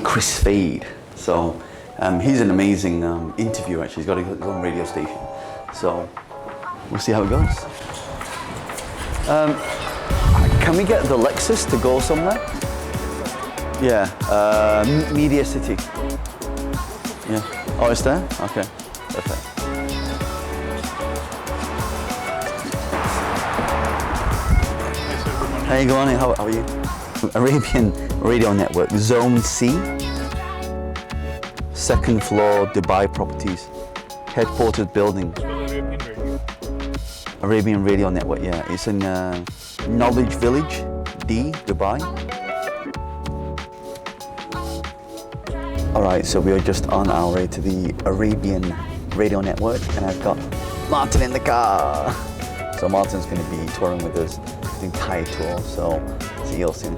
Kris Fade. So he's an amazing interviewer actually. He's got his own radio station. So we'll see how it goes. Can we get the Lexus to go somewhere? Yeah, Media City. Yeah. Oh, it's there? Okay, perfect. Hey, good morning. How are you? Arabian Radio Network, Zone C, second floor, Dubai Properties, headquarters building. Arabian Radio Network, yeah. It's in Knowledge Village, D, Dubai. All right, so we are just on our way to the Arabian Radio Network, and I've got Martin in the car. So Martin's going to be touring with us the entire tour, so see you all soon.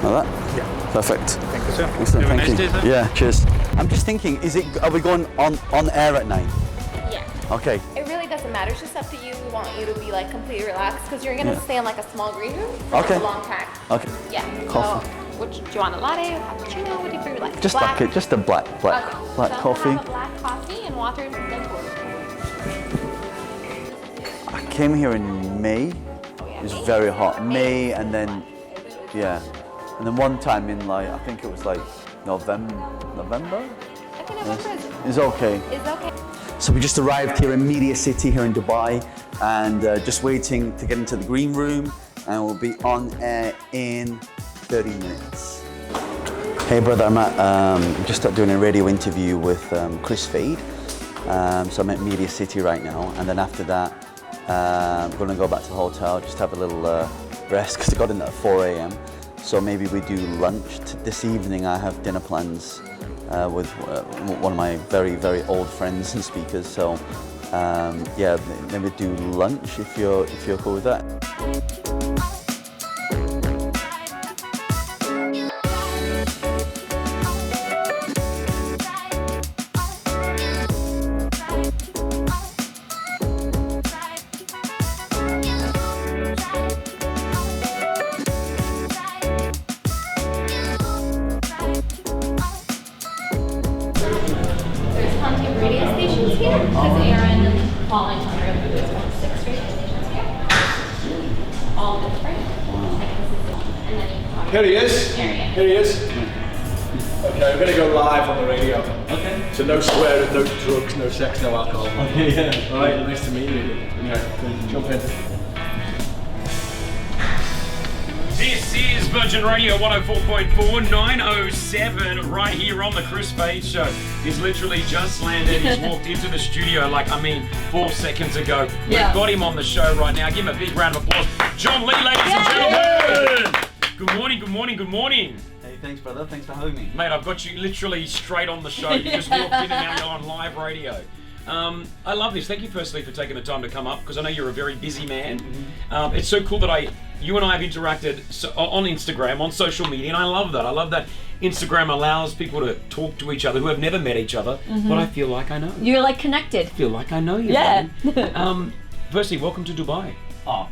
Like that? Yeah. Perfect. Thank you, sir. Excellent, thank you. Nice day, sir. Yeah, cheers. I'm just thinking, are we going on air at night? Yeah. Okay. It really doesn't matter. It's just up to you. We want you to be like completely relaxed because you're gonna stay in like a small green room for Okay. a long time. Okay. Yeah. Coffee. So, do you want a latte, cappuccino? What do you like? Just black? just a black Okay. black So coffee. I'll have a black coffee and water and then pour. I came here in May. Oh, yeah. It was very hot. May and then, yeah. And then one time in like, I think it was like November? I think November It's okay. is okay. So we just arrived here in Media City here in Dubai and just waiting to get into the green room, and we'll be on air in 30 minutes. Hey brother, I'm just doing a radio interview with Kris Fade. So I'm at Media City right now, and then after that I'm going to go back to the hotel, just have a little rest because I got in at 4 a.m. So maybe we do lunch. This evening I have dinner plans with one of my very, very old friends and speakers. So yeah, maybe do lunch if you're cool with that. There's plenty of radio stations here because ARN falling under there's 6 radio stations here. All different. And then you can Here he is. area. Here he is. Okay, we're going to go live on the radio. Okay. So no swearing, no drugs, no sex, no alcohol. Okay, yeah. All right, nice to meet you. Okay, jump in. This is Virgin Radio 104.4, 907, right here on the Kris Fade Show. He's literally just landed. He's walked into the studio 4 seconds ago. Yeah. We've got him on the show right now. Give him a big round of applause. John Lee, ladies and gentlemen. Good morning, good morning, good morning. Hey, thanks brother, thanks for having me. Mate, I've got you literally straight on the show. You just walked in and now you're on live radio. I love this. Thank you firstly for taking the time to come up because I know you're a very busy man. It's so cool that you and I have interacted on Instagram, on social media, and I love that. I love that Instagram allows people to talk to each other who have never met each other, but I feel like I know. You're like connected. I feel like I know you. Yeah. man. Firstly, welcome to Dubai. Oh,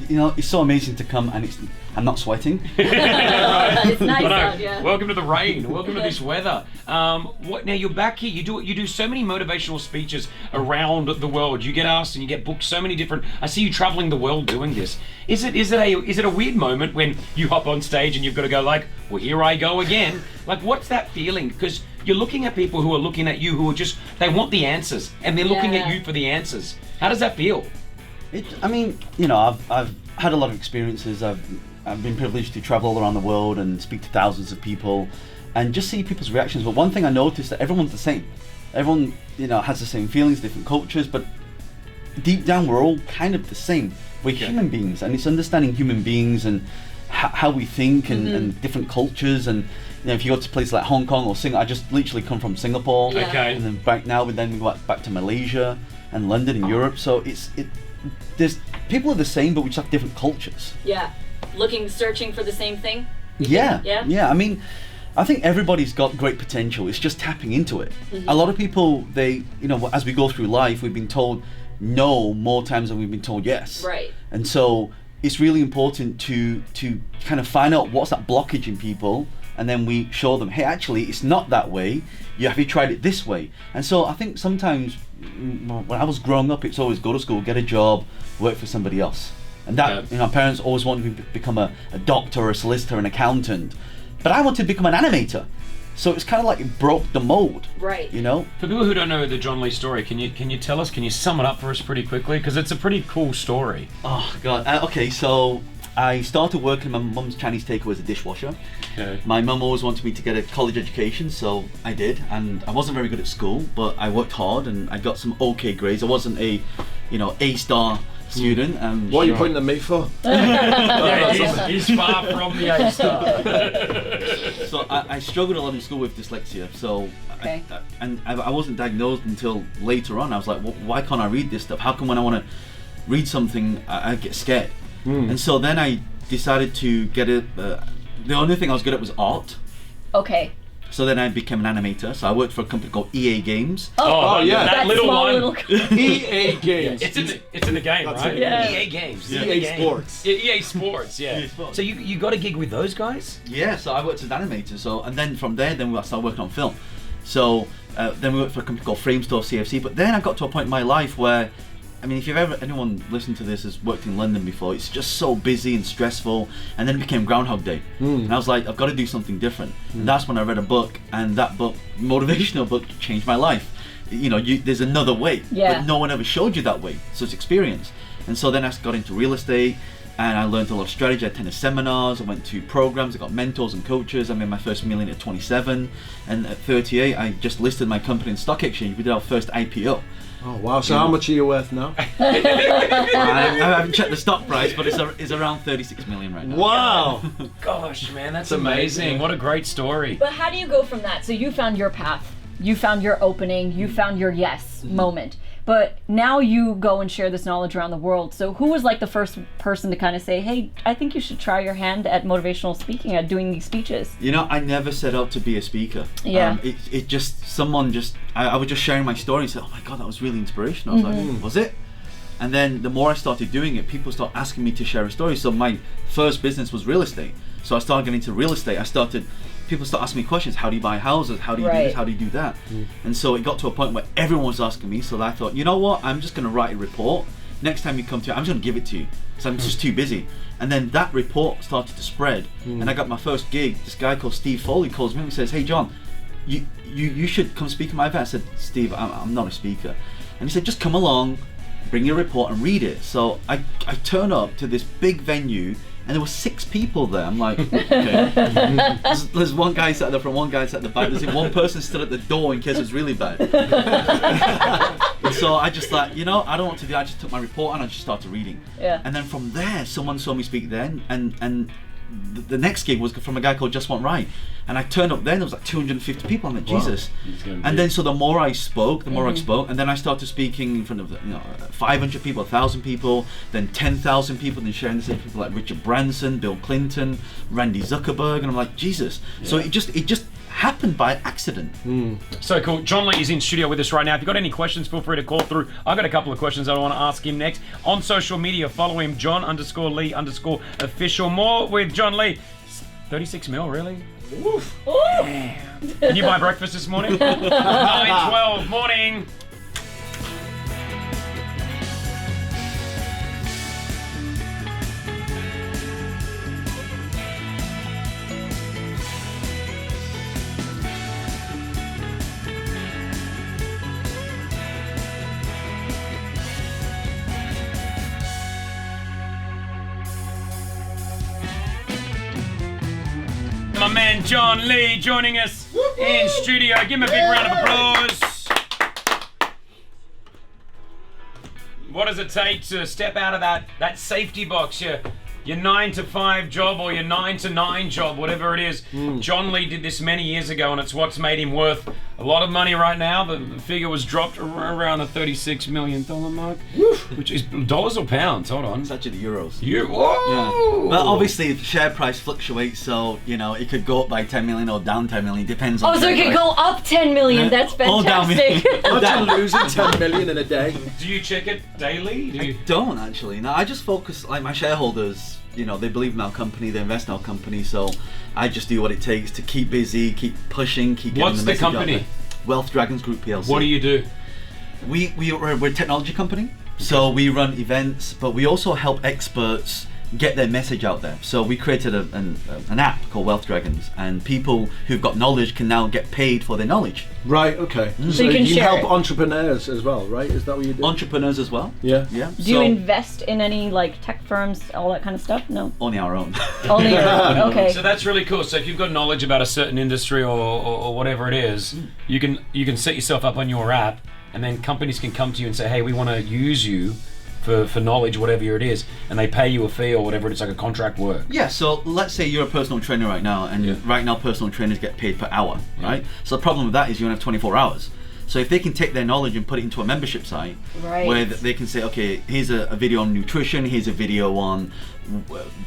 you know, it's so amazing to come, and I'm not sweating. It's nice I know. out, yeah. Welcome to the rain. Welcome to this weather. Now you're back here. You do so many motivational speeches around the world. You get asked and you get booked so many different. I see you traveling the world doing this. Is it a weird moment when you hop on stage and you've got to go like, well, here I go again? Like, what's that feeling? Because you're looking at people who are looking at you who are just, they want the answers and they're looking at you for the answers. How does that feel? I mean, you know, I've had a lot of experiences. I've been privileged to travel all around the world and speak to thousands of people and just see people's reactions. But one thing I noticed that everyone's the same. Everyone, you know, has the same feelings, different cultures, but deep down we're all kind of the same. We're human beings, and it's understanding human beings and how we think and different cultures. And you know, if you go to places like Hong Kong or Singapore, I just literally come from Singapore. Yeah. Okay. And then we go back to Malaysia and London and Europe. So there's people are the same, but we just have different cultures. Yeah. Searching for the same thing? Yeah. Yeah? I mean, I think everybody's got great potential. It's just tapping into it. A lot of people, as we go through life, we've been told no more times than we've been told yes. Right. And so it's really important to kind of find out what's that blockage in people, and then we show them, hey, actually, it's not that way. Have you tried it this way? And so I think sometimes when I was growing up, it's always go to school, get a job, work for somebody else. And that, our parents always wanted me to become a doctor or a solicitor, an accountant. But I wanted to become an animator. So it's kind of like it broke the mold. Right. You know? For people who don't know the John Lee story, can you tell us, can you sum it up for us pretty quickly? Because it's a pretty cool story. Oh, God. Okay, so I started working my mum's Chinese takeaway as a dishwasher. Okay. My mum always wanted me to get a college education, so I did. And I wasn't very good at school, but I worked hard and I got some okay grades. I wasn't a, A-star student. What are you pointing at me for? Yeah, he's far from the A-star. So I struggled a lot in school with dyslexia. So Okay. I wasn't diagnosed until later on. I was like, well, why can't I read this stuff? How come when I want to read something, I get scared? And so then I decided to get it. The only thing I was good at was art. Okay. So then I became an animator. So I worked for a company called EA Games. Oh, yeah. That little small one. little EA Games. It's in the game, That's right? it. Yeah. EA Games. EA Sports. EA Sports, yeah. EA Sports. So you got a gig with those guys? Yeah, so I worked as an animator. So and then from there, I started working on film. So then we worked for a company called Frame Store CFC. But then I got to a point in my life where, I mean, if anyone listened to this has worked in London before, it's just so busy and stressful. And then it became Groundhog Day. And I was like, I've got to do something different. And that's when I read a book, and that book, motivational book, changed my life. There's another way, Yeah. but no one ever showed you that way. So it's experience. And so then I got into real estate, and I learned a lot of strategy. I attended seminars, I went to programs, I got mentors and coaches. I made my first million at 27, and at 38, I just listed my company in stock exchange. We did our first IPO. Oh, wow. So how much are you worth now? I haven't checked the stock price, but it's around 36 million right now. Wow. Gosh, man, that's amazing. amazing. What a great story. But how do you go from that? So you found your path, you found your opening, you found your yes moment. But now you go and share this knowledge around the world. So who was like the first person to kind of say, hey, I think you should try your hand at motivational speaking, at doing these speeches? I never set out to be a speaker. Yeah. I was just sharing my story and said, oh my God, that was really inspirational. I was like, was it? And then the more I started doing it, people started asking me to share a story. So my first business was real estate. So I started getting into real estate. People start asking me questions. How do you buy houses? How do you do this? How do you do that? And so it got to a point where everyone was asking me. So I thought, you know what? I'm just going to write a report. Next time you come to it, I'm just going to give it to you. So I'm just too busy. And then that report started to spread. And I got my first gig. This guy called Steve Foley calls me and says, hey, John, you should come speak at my event. I said, Steve, I'm not a speaker. And he said, just come along, bring your report and read it. So I turn up to this big venue, and there were 6 people there. I'm like, okay. There's one guy sat at the front, one guy sat at the back. There's one person stood at the door in case it was really bad. And so I just like, I don't know what to do. I just took my report and I just started reading. Yeah. And then from there, someone saw me speak then, and the next gig was from a guy called Just Want Right. And I turned up then, there was like 250 people. I'm like, Jesus. And then so the more I spoke, and then I started speaking in front of 500 people, 1,000 people, then 10,000 people, then sharing this with people like Richard Branson, Bill Clinton, Randy Zuckerberg, and I'm like, Jesus. Yeah. So it just happened by accident. So cool. John Lee is in studio with us right now. If you've got any questions, feel free to call through. I've got a couple of questions I want to ask him next. On social media, follow him, John_Lee_official. More with John Lee. 36 mil, really? Woof. Damn. Can you buy breakfast this morning? 9:12 morning. My man John Lee joining us in studio. Give him a big round of applause. what does it take to step out of that safety box? Your 9 to 5 job or your 9 to 9 job, whatever it is. John Lee did this many years ago, and it's what's made him worth a lot of money right now. The figure was dropped around the $36 million mark, which is dollars or pounds. Hold on. It's actually euros. Whoa! Yeah. But obviously, the share price fluctuates, so it could go up by 10 million or down 10 million. Depends on. Oh, so it could go up 10 million. That's Or down fantastic. Imagine losing 10 million in a day. Do you check it daily? I don't actually. No, I just focus. Like my shareholders, they believe in our company, they invest in our company, so I just do what it takes to keep busy, keep pushing, keep getting What's the the message out company? there. Wealth Dragons Group PLC. What do you do? We're a technology company, so we run events, but we also help experts get their message out there. So we created an app called Wealth Dragons, and people who've got knowledge can now get paid for their knowledge. Right, okay. So you can share help it. entrepreneurs as well, right? Is that what you do? Entrepreneurs as well. Yeah. Yeah. Do you invest in any like tech firms, all that kind of stuff? No. Only our own. Only your own. Okay. So that's really cool. So if you've got knowledge about a certain industry or whatever it is, you can set yourself up on your app, and then companies can come to you and say, hey, we want to use you for knowledge, whatever it is, and they pay you a fee or whatever. It's like a contract work. Yeah, so let's say you're a personal trainer right now, and right now personal trainers get paid per hour, right? So the problem with that is you only have 24 hours. So if they can take their knowledge and put it into a membership site, Right. where they can say, okay, here's a video on nutrition, here's a video on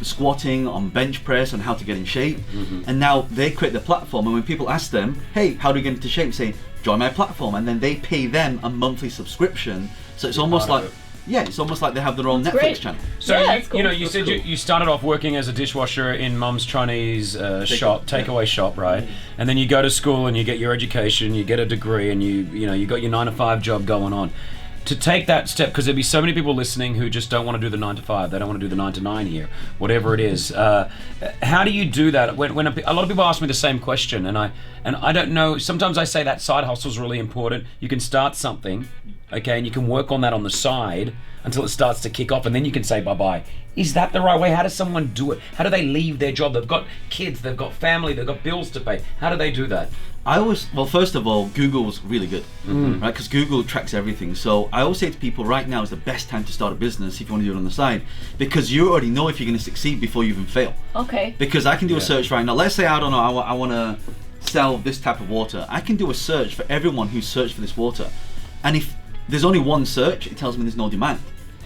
squatting, on bench press, on how to get in shape, and now they create the platform, and when people ask them, hey, how do you get into shape, say, join my platform, and then they pay them a monthly subscription. So it's almost part like, of it's almost like they have their own Netflix great. channel. So Yeah, you, it's cool. you said you started off working as a dishwasher in Mum's Chinese takeaway shop, right? And then you go to school and you get your education, you get a degree, and you got your 9 to 5 job going on. To take that step, because there'd be so many people listening who just don't want to do the 9 to 5, they don't want to do the 9 to 9 here, whatever it is. How do you do that? When a lot of people ask me the same question, and I don't know. Sometimes I say that side hustle is really important. You can start something, okay, and you can work on that on the side until it starts to kick off, and then you can say bye-bye. Is that the right way? How does someone do it? How do they leave their job? They've got kids, they've got family, they've got bills to pay. How do they do that? First of all, Google's really good, right? Because Google tracks everything. So I always say to people, right now is the best time to start a business if you want to do it on the side, because you already know if you're going to succeed before you even fail. Okay. Because I can do a search right now. Let's say, I don't know, I want to sell this type of water. I can do a search for everyone who's searched for this water. And if there's only one search, it tells me there's no demand.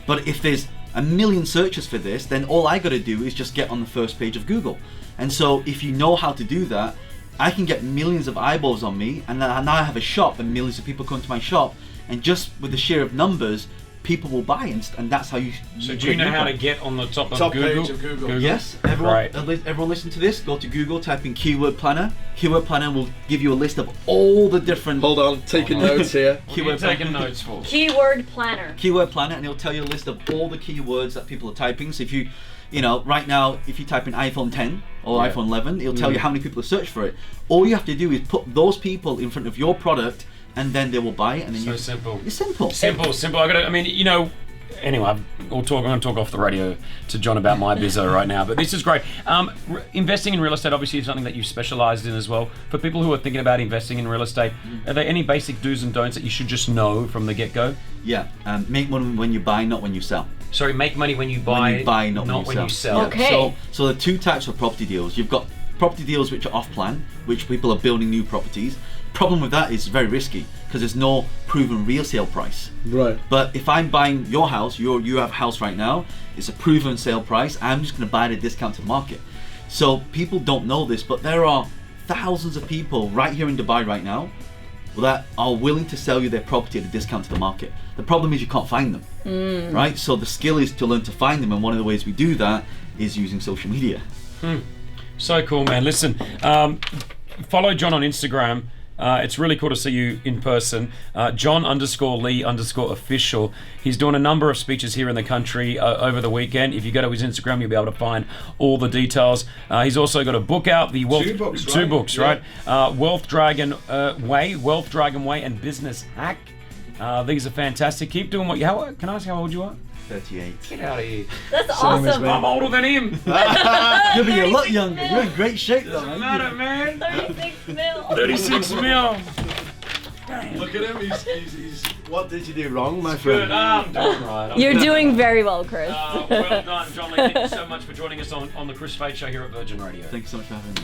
But if there's a million searches for this, then all I got to do is just get on the first page of Google. And so if you know how to do that, I can get millions of eyeballs on me, and now I have a shop and millions of people come to my shop, and just with the sheer of numbers, people will buy, and that's how you. So do you know how to get on the top of Google? Page of Google. Yes, everyone, Right. everyone listen to this. Go to Google, type in keyword planner. Keyword planner will give you a list of all the different. Hold on, taking notes here. What are you taking notes for? Keyword planner. Keyword planner, and it'll tell you a list of all the keywords that people are typing. So if you right now, if you type in iPhone 10 or iPhone 11, it'll tell you how many people have searched for it. All you have to do is put those people in front of your product, and then they will buy it. And then Simple. It's simple. Simple. Anyway, I'm going to talk off the radio to John about my bizzo right now, but this is great. Investing in real estate obviously is something that you've specialized in as well. For people who are thinking about investing in real estate, are there any basic do's and don'ts that you should just know from the get-go? Yeah, make money when you buy, not when you sell. Sorry, make money when you buy, When you buy, not when you sell. Yeah. Okay. So the two types of property deals. You've got property deals which are off-plan, which people are building new properties. Problem with that is it's very risky because there's no proven resale price. Right. But if I'm buying your house, you have a house right now, it's a proven sale price, I'm just going to buy it at a discounted market. So people don't know this, but there are thousands of people right here in Dubai right now that are willing to sell you their property at a discount to the market. The problem is you can't find them, right? So the skill is to learn to find them, and one of the ways we do that is using social media. So cool, man. Listen, follow John on Instagram. It's really cool to see you in person. John_Lee_official. He's doing a number of speeches here in the country over the weekend. If you go to his Instagram, you'll be able to find all the details. He's also got a book out, the Wealth, two books, right? Wealth Dragon Way, and Business Hack. These are fantastic. Keep doing what you. Can I ask how old you are? 38. Get out of here. That's awesome. I'm older than him. You'll be a lot younger. You're in great shape though, Doesn't man. matter, man. 36 mil. 36 mil. Look at him. He's what did you do wrong, my Good. friend? I'm doing right. You're doing very well, Kris. Well done, John Lee. Thank you so much for joining us on the Kris Fade Show here at Virgin Radio. Thanks so much for having me.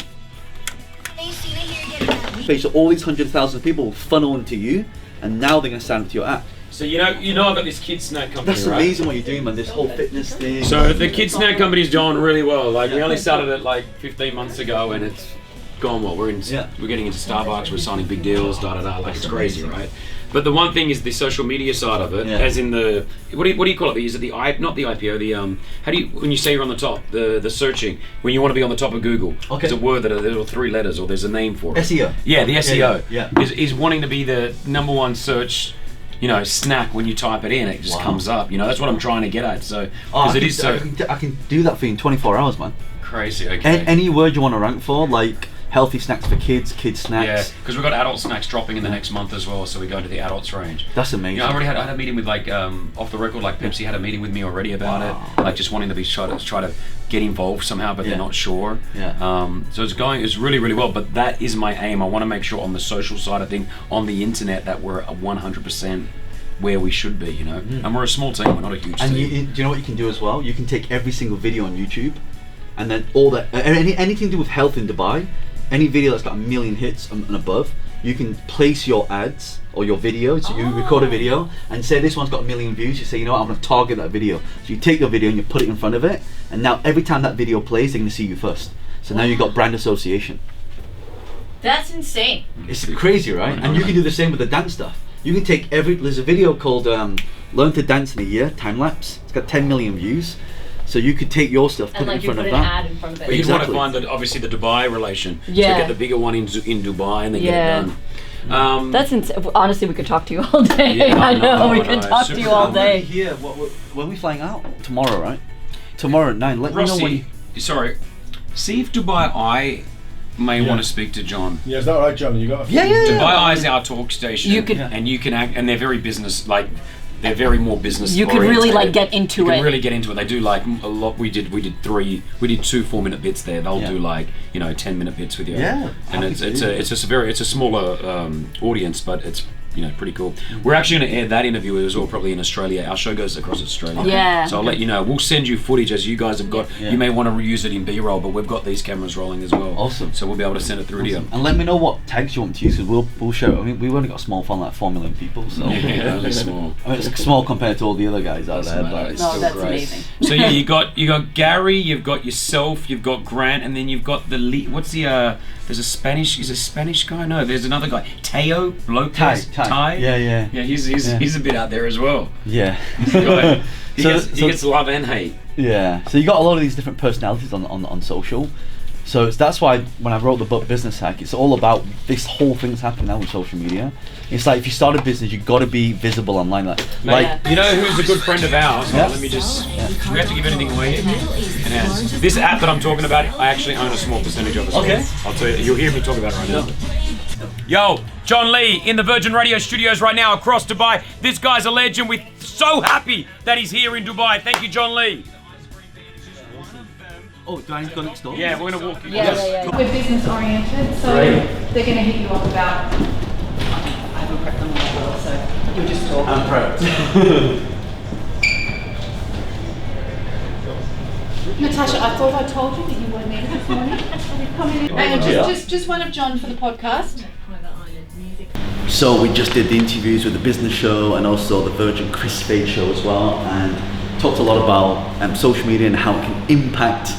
So all these 100,000 people will funnel into you, and now they're going to sign up to your app. So you know I've got this kids snack company. That's amazing what you're doing, man. This whole fitness thing. So the kids snack company's doing really well. Like we only started it like 15 months ago, and it's gone well. We're getting into Starbucks. We're signing big deals. Like it's crazy, right? But the one thing is the social media side of it, as in the what do you call it? Is it the not the IPO? The how do you when you say you're on the top? The searching when you want to be on the top of Google. Okay. There's a word that there's 3 letters or there's a name for it. SEO. Yeah, the SEO. Yeah. Is wanting to be the #1 search. Snack when you type it in, it just comes up. That's what I'm trying to get at. So because it is so I can do that for you in 24 hours, man. crazy. Okay. Any word you want to rank for, like healthy snacks for kids snacks. Yeah, because we've got adult snacks dropping in the next month as well, so we go into the adults range. That's amazing. I already had a meeting with off the record, like Pepsi had a meeting with me already about it, like just wanting to try to get involved somehow, but they're not sure. Yeah. So it's really, really well, but that is my aim. I want to make sure on the social side of things, on the internet, that we're 100% where we should be, and we're a small team, we're not a huge team. And do you know what you can do as well? You can take every single video on YouTube, and then all that anything to do with health in Dubai, any video that's got 1 million hits and above, you can place your ads or your video. So you record a video and say this one's got 1 million views. You say, you know what, I'm going to target that video. So you take your video and you put it in front of it, and now every time that video plays, they're going to see you first. So now you've got brand association. That's insane. It's crazy, right? And you can do the same with the dance stuff. You can take there's a video called Learn to Dance in a Year, time lapse. It's got 10 million views. So you could take your stuff, put it in front of that. And ad in front of it. But you'd want to find obviously the Dubai relation. Yeah. So get the bigger one in Dubai and then get it done. That's insane. Honestly, we could talk to you all day. Yeah, I know, we no, could talk to super you all fun. day. Here, when we flying out? Tomorrow, right? Tomorrow at 9. Let me know when. Sorry. See if Dubai Eye may want to speak to John. Yeah, is that right, John? You got a Dubai Eye is our talk station. You could- and you can act, and they're very business they're very more business. You could really orientated. get into You it. can really get into it. They do like a lot. We did 2 4-minute bits there. They'll do 10-minute bits with you. Yeah, and it's a smaller audience, but it's pretty cool. We're actually going to air that interview as well, probably in Australia. Our show goes across Australia. Yeah. So I'll let you know. We'll send you footage as you guys have got. Yeah. You may want to reuse it in B-roll, but we've got these cameras rolling as well. Awesome. So we'll be able to send it through to you. And let me know what tags you want to use, because we'll show. I mean, we've only got a small fund, like 4 million people. So Yeah, only small. I mean, it's small compared to all the other guys out there. But It's No, still that's great. amazing. So yeah, you got Gary, you've got yourself, you've got Grant, and then you've got what's the there's a Spanish guy? No, there's another guy. Teo Lopez. Ty. Yeah. Yeah, he's a bit out there as well. Yeah. He gets love and hate. Yeah. So you got a lot of these different personalities on social. So that's why when I wrote the book Business Hack, it's all about this whole thing that's happening now with social media. It's like if you start a business, you've got to be visible online. You know who's a good friend of ours? Yeah. Let me just. Do we have to give anything away? Yes. This app that I'm talking about, I actually own a small percentage of as well. Okay. I'll tell you. You'll hear me talk about it right now. Yo, John Lee in the Virgin Radio studios right now across Dubai. This guy's a legend. We're so happy that he's here in Dubai. Thank you, John Lee. Oh, do I need to go next door? Yeah, we're gonna walk. Yeah. We're business oriented, so they're going to hit you up about. I haven't prepped them well, so you'll just talk. I'm prepped. Natasha, I thought I told you that you were needed this morning. Hang on, just one of John for the podcast. So we just did the interviews with the business show and also the Virgin Kris Fade show as well, and talked a lot about social media and how it can impact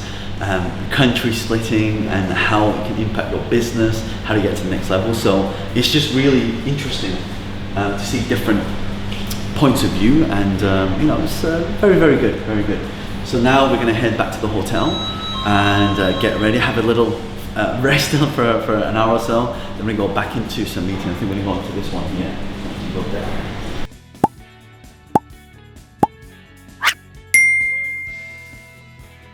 country splitting and how it can impact your business, how to get to the next level. So it's just really interesting to see different points of view, and it's very, very good, very good. So now we're going to head back to the hotel and get ready, have a little rest for an hour or so. Then we go back into some meeting. I think we're going to go into this one here. Go there.